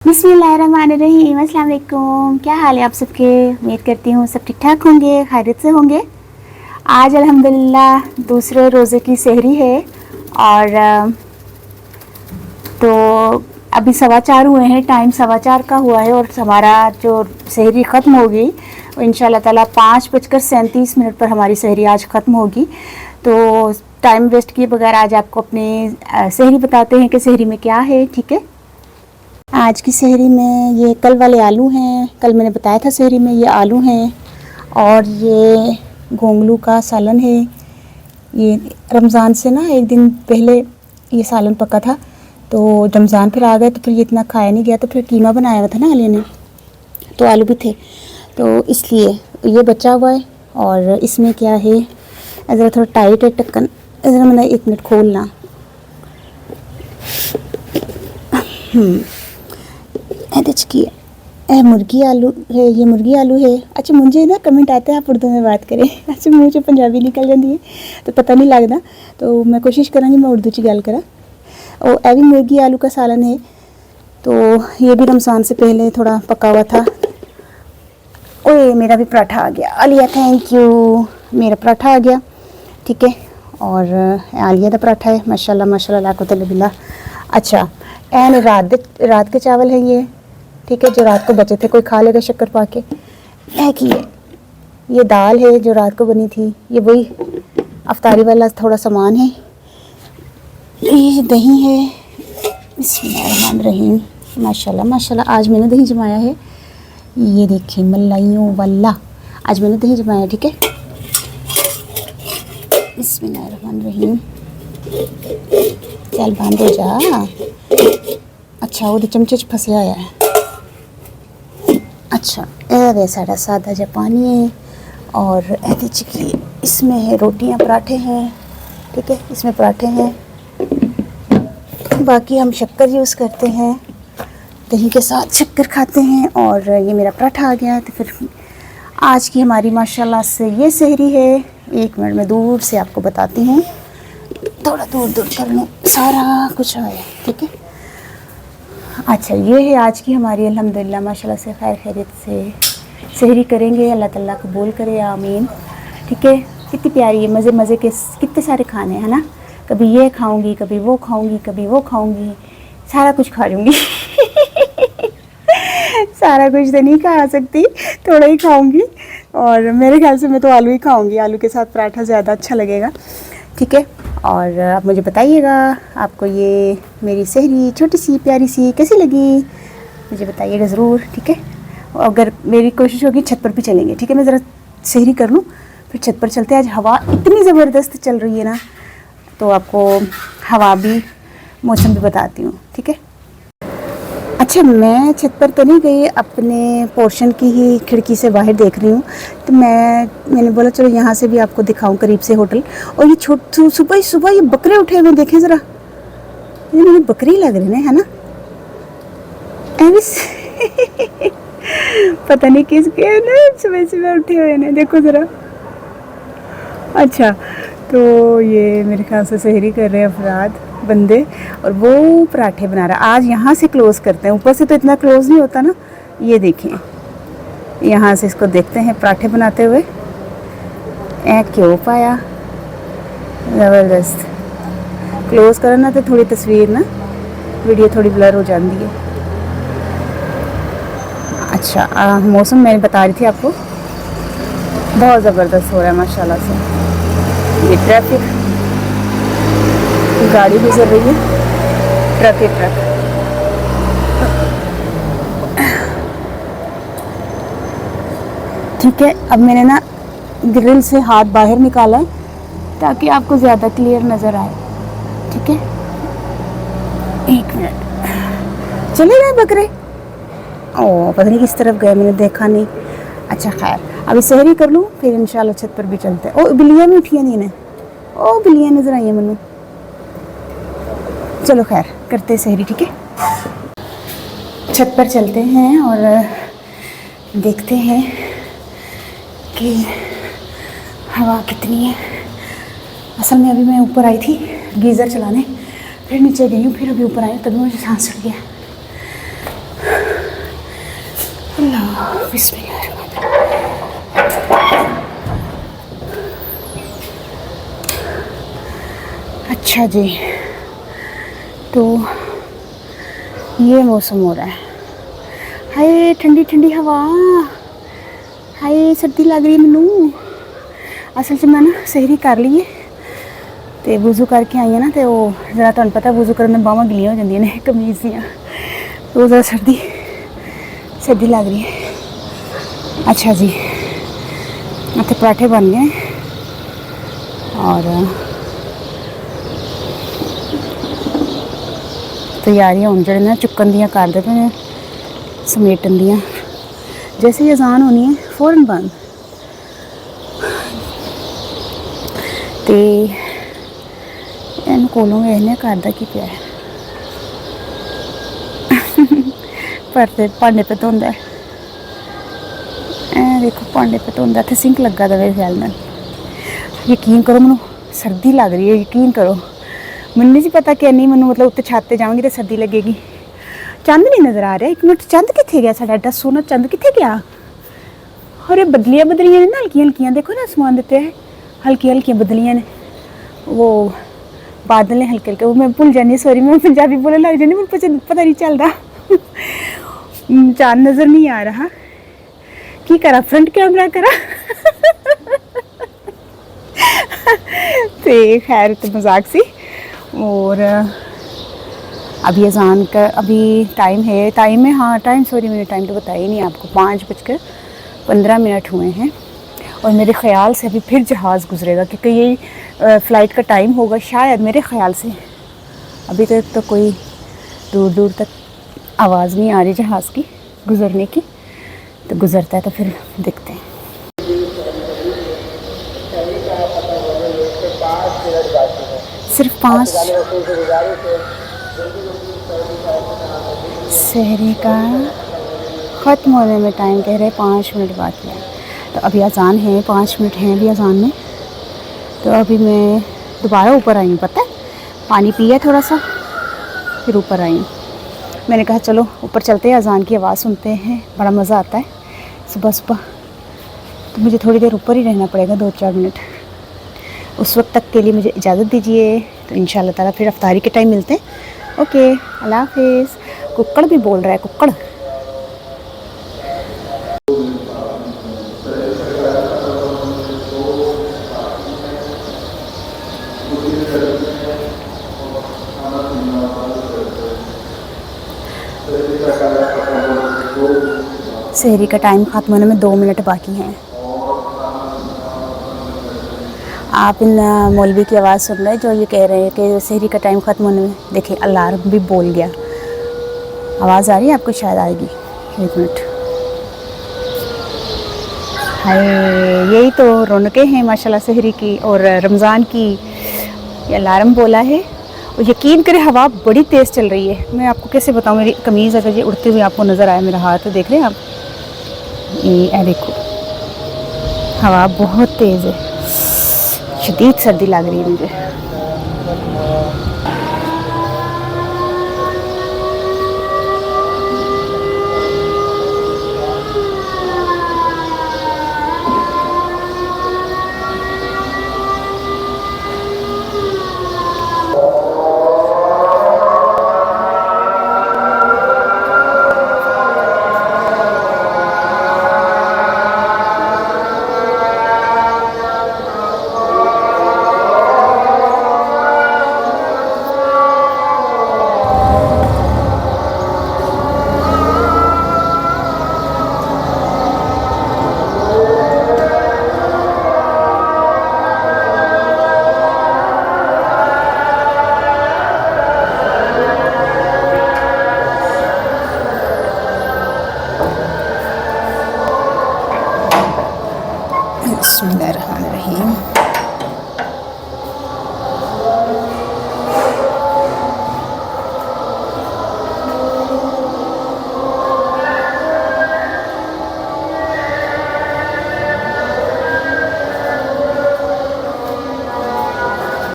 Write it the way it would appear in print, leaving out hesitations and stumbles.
बिस्मिल्लाहिर्रहमानिर्रहीम। अस्सलाम वालेकुम। क्या हाल है आप सबके? उम्मीद करती हूँ सब ठीक ठाक होंगे, खैरियत से होंगे। आज अल्हम्दुलिल्लाह दूसरे रोज़े की सहरी है और तो अभी 4:15 हुए हैं, टाइम 4:15 का हुआ है और हमारा जो सहरी ख़त्म होगी इंशाल्लाह ताला 5:37 पर हमारी सहरी आज ख़त्म होगी। तो टाइम वेस्ट किए बगैर आज आपको अपनी सहरी बताते हैं कि सहरी में क्या है। ठीक है, आज की सहरी में ये कल वाले आलू हैं, कल मैंने बताया था सहरी में ये आलू हैं और ये गोंगलू का सालन है। ये रमज़ान से ना एक दिन पहले ये सालन पका था, तो रमज़ान फिर आ गए तो फिर ये इतना खाया नहीं गया, तो फिर कीमा बनाया हुआ था ना आलिया ने, तो आलू भी थे, तो इसलिए ये बचा हुआ है। और इसमें क्या है, ज़रा थोड़ा टाइट है ढक्कन, ज़रा मैंने 1 मिनट खोलना। की मुर्गी आलू है, ये मुर्गी आलू है। अच्छा, मुझे ना कमेंट आते हैं आप उर्दू में बात करें, अच्छा मुझे पंजाबी निकल जाती है तो पता नहीं लगता, तो मैं कोशिश करूँगी मैं उर्दू च गल करा। और ये भी मुर्गी आलू का सालन है, तो ये भी रमज़ान से पहले थोड़ा पका हुआ था। ओए मेरा भी पराठा आ गया, आलिया थैंक यू, मेरा पराठा आ गया। ठीक है, और आलिया का पराठा है, माशाल्लाह माशाल्लाह ला कुव्वत इल्ला बिल्लाह। अच्छा, एन रात के चावल है ये, ठीक है, जो रात को बचे थे, कोई खा लेगा शक्कर पा के। ये दाल है जो रात को बनी थी, ये वही अफ्तारी वाला थोड़ा सामान है। ये दही है, बिस्मिल्लाहिर्रहमानिर्रहीम, माशाल्लाह माशाल्लाह आज मैंने दही जमाया है। ये देखिए मलाइयों वाला आज मैंने दही जमाया। ठीक है, बिस्मिल्लाहिर्रहमानिर्रहीम, चल बंद हो जा। अच्छा वो चमचे च फंसिया है। अच्छा, ये साड़ा सादा जा पानी है और इसमें है रोटियां पराठे हैं। ठीक है, इसमें पराठे हैं, बाकी हम शक्कर यूज़ करते हैं, दही के साथ शक्कर खाते हैं। और ये मेरा पराठा आ गया, तो फिर आज की हमारी माशाल्लाह से ये सहरी है। 1 मिनट में दूर से आपको बताती हूँ, थोड़ा दूर कर लूँ, सारा कुछ है। ठीक है, अच्छा ये है आज की हमारी अल्हम्दुलिल्लाह माशाल्लाह से खैर खैरियत से सहरी करेंगे, अल्लाह ताला कबूल करे, आमीन। ठीक है, कितनी प्यारी है, मज़े मज़े के कितने सारे खाने हैं ना, कभी ये खाऊंगी, कभी वो खाऊंगी, कभी वो खाऊंगी, सारा कुछ खा लूँगी सारा कुछ तो नहीं खा सकती, थोड़ा ही खाऊंगी। और मेरे ख्याल से मैं तो आलू ही खाऊंगी, आलू के साथ पराठा ज़्यादा अच्छा लगेगा। ठीक है, और आप मुझे बताइएगा आपको ये मेरी सहरी छोटी सी प्यारी सी कैसी लगी, मुझे बताइएगा ज़रूर। ठीक है, अगर मेरी कोशिश होगी छत पर भी चलेंगे। ठीक है, मैं ज़रा सहरी कर लूँ फिर छत पर चलते हैं। आज हवा इतनी ज़बरदस्त चल रही है ना, तो आपको हवा भी मौसम भी बताती हूँ। ठीक है, अच्छा मैं छत पर तो नहीं गई, अपने पोर्शन की ही खिड़की से बाहर देख रही हूँ, तो मैंने बोला चलो यहाँ से भी आपको दिखाऊं करीब से होटल। और ये सुबह ये बकरे उठे हुए देखें ज़रा, ये मेरी बकरी लग रही है ना पता नहीं किसके है ना, सुबह उठे हुए हैं, देखो ज़रा। अच्छा, तो ये मेरे ख्याल से सहरी कर रहे हैं अफराद बंदे, और वो पराठे बना रहा है। आज यहाँ से क्लोज़ करते हैं, ऊपर से तो इतना क्लोज़ नहीं होता ना। ये देखें, यहाँ से इसको देखते हैं पराठे बनाते हुए। क्यों पाया, ज़बरदस्त क्लोज़ करना तो थोड़ी तस्वीर ना वीडियो थोड़ी ब्लर हो जाती है। अच्छा, मौसम मैं बता रही थी आपको, बहुत ज़बरदस्त हो रहा है माशाल्लाह से। ये ट्रैफिक, गाड़ी गुजर रही है, ट्रक। ठीक है, अब मैंने ना ग्रिल से हाथ बाहर निकाला है ताकि आपको ज़्यादा क्लियर नज़र आए। ठीक है, 1 मिनट, चले गए बकरे, ओ पता नहीं किस तरफ गए, मैंने देखा नहीं। अच्छा खैर, अभी सहरी कर लूँ फिर इंशाल्लाह छत पर भी चलते हैं। ओ बिल्लियाँ भी उठियाँ नहीं ने, ओ बिल्लियाँ नज़र आई हैं मैनू। चलो खैर करते हैं सहरी। ठीक है, छत पर चलते हैं और देखते हैं कि हवा कितनी है। असल में अभी मैं ऊपर आई थी गीज़र चलाने, फिर नीचे गई हूँ, फिर अभी ऊपर आई, तभी मुझे सांस चढ़ गया। अल्लाह बिस्मिल्लाह। अच्छा जी, तो ये मौसम हो रहा है। हाय ठंडी ठंडी हवा, हाय सर्दी लग रही मैनू। असल च मैं ना सहरी कर ली है तो वज़ू करके आई है ना, तो जरा तुहानू पता वज़ू करने बाहवां गिलियां हो जांदियां ने कमीज़ दियां, तो ज़रा सर्दी लग रही है। अच्छा जी, इत्थे पराठे बन गए और तैयारियां हुण जेह्ड़े ना चुक्कन दियां करदे पे ने, समेटन दियां। जैसे ही अजान होनी है फौरन बंद। तो इन कोलों वेखने करदा की पिया परते भांडे पे धोंदा है। देखो भांडे पे धोंदा, इत्थे सिंक लग्गा दा मेरे ख्याल नाल। यकीन करो मैनू सर्दी लग रही है, यकीन करो। मैनू नहीं पता कि नहीं, मैनू मतलब उत्ते छत ते जाऊँगी तो सर्दी लगेगी। चंद नहीं नज़र आ रहा, एक मिनट चंद कित्थे गया? साढ़ा एड्डा सोहना चंद कित्थे गया? और ये बदलियां ने ना, हल्कियां हल्कियां, देखो ना आसमान देते हैं, हल्की हल्कियां बदलियां ने, वो बादल ने हल्के हल्के। वो मैं भुल जानी, सॉरी मैं पंजाबी बोलने लग जानी, मुझे पता नहीं चलता। चांद नज़र नहीं आ रहा, की करा फ्रंट कैमरा करा। तो खैर तो मजाक सी। और अभी अजान का अभी टाइम है हाँ टाइम, सॉरी मैंने टाइम तो बताया ही नहीं आपको। 5:15 हुए हैं और मेरे ख़्याल से अभी फिर जहाज़ गुजरेगा, क्योंकि यही फ़्लाइट का टाइम होगा शायद, मेरे ख़्याल से। अभी तो कोई दूर दूर तक आवाज़ नहीं आ रही जहाज़ की गुज़रने की, तो गुज़रता है तो फिर देखते हैं। सिर्फ 5 सहरी का ख़त्म होने में टाइम कह रहे 5 मिनट बाकी है। तो अभी अजान है, 5 मिनट हैं अभी अजान में। तो अभी मैं दोबारा ऊपर आई हूँ, पता है, पानी पिया थोड़ा सा, फिर ऊपर आई हूँ। मैंने कहा चलो ऊपर चलते हैं, अजान की आवाज़ सुनते हैं, बड़ा मज़ा आता है सुबह सुबह। तो मुझे थोड़ी देर ऊपर ही रहना पड़ेगा, 2-4 मिनट। उस वक्त तक के लिए मुझे इजाज़त दीजिए। तो इंशाल्लाह ताला फिर अफ्तारी के टाइम मिलते हैं। ओके, अल्लाह हाफिज़। कुक्कड़ भी बोल रहा है, कुक्कड़। सहरी का टाइम ख़त्म होने में 2 मिनट बाकी हैं। आप इन मौलवी की आवाज़ सुन रहे हैं जो ये कह रहे हैं कि सहरी का टाइम ख़त्म होने में। देखिए अलार्म भी बोल गया। आवाज़ आ रही है आपको? शायद आएगी, 1 मिनट। हाय, यही तो रौनकें हैं माशाल्लाह सहरी की और रमज़ान की। ये अलार्म बोला है और यकीन करें हवा बड़ी तेज़ चल रही है। मैं आपको कैसे बताऊँ, मेरी कमीज़ अगर ये उड़ते हुए आपको नज़र आया, मेरा हाथ देख रहे हैं आप, ये देखो हवा बहुत तेज़ है, शदीद सर्दी लग रही है मुझे।